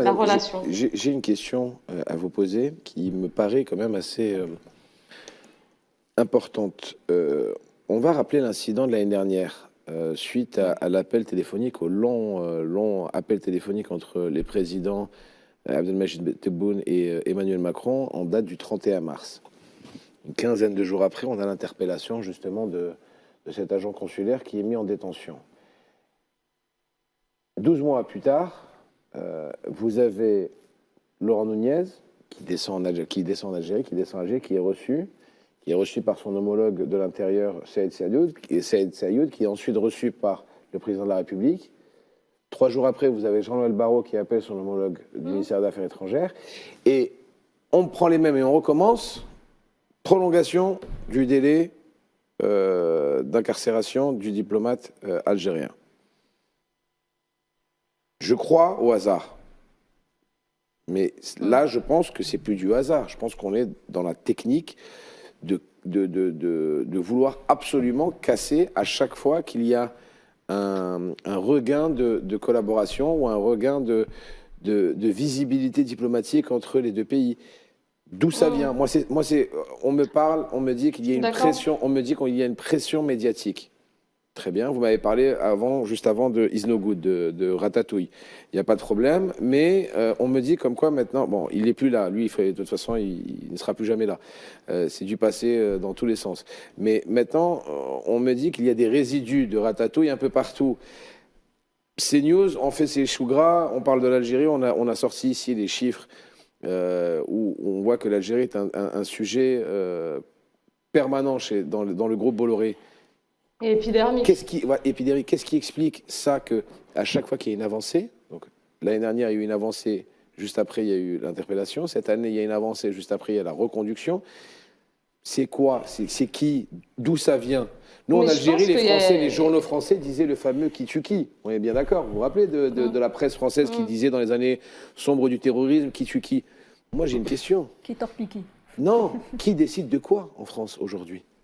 la relation. J'ai une question à vous poser qui me paraît quand même assez importante. On va rappeler l'incident de l'année dernière suite à l'appel téléphonique, au long appel téléphonique entre les présidents Abdelmajid Tebboune et Emmanuel Macron en date du 31 mars. Une quinzaine de jours après, on a l'interpellation justement de cet agent consulaire qui est mis en détention. 12 mois plus tard, vous avez Laurent Nunez qui descend en Algérie, qui est reçu par son homologue de l'Intérieur, Saïd Sayoud, qui est ensuite reçu par le président de la République. 3 jours après, vous avez Jean-Noël Barrot qui appelle son homologue du ministère des Affaires étrangères. Et on prend les mêmes et on recommence. Prolongation du délai d'incarcération du diplomate algérien. Je crois au hasard. Mais là, je pense que c'est plus du hasard. Je pense qu'on est dans la technique de vouloir absolument casser à chaque fois qu'il y a un regain de collaboration ou un regain de visibilité diplomatique entre les deux pays. D'où ça vient? On me parle, on me dit qu'il y a une pression, on me dit qu'il y a une pression médiatique. Très bien, vous m'avez parlé juste avant de Is No Good, de Ratatouille. Il n'y a pas de problème, mais on me dit comme quoi maintenant, bon, il n'est plus là, lui, de toute façon, il ne sera plus jamais là. C'est du passé dans tous les sens. Mais maintenant, on me dit qu'il y a des résidus de Ratatouille un peu partout. CNews, on fait ses choux gras, on parle de l'Algérie, on a sorti ici des chiffres où on voit que l'Algérie est un sujet permanent dans le groupe Bolloré. Et épidermique. Qu'est-ce qui explique ça, que à chaque fois qu'il y a une avancée, donc l'année dernière il y a eu une avancée, juste après il y a eu l'interpellation, cette année il y a une avancée, juste après il y a la reconduction. C'est quoi? C'est qui? D'où ça vient? Nous en Algérie, les Français, les journaux français disaient le fameux qui tue qui. On est bien d'accord. Vous vous rappelez de la presse française qui disait dans les années sombres du terrorisme qui tue qui? Moi j'ai une question. Qui torpille qui? Non, qui décide de quoi en France aujourd'hui?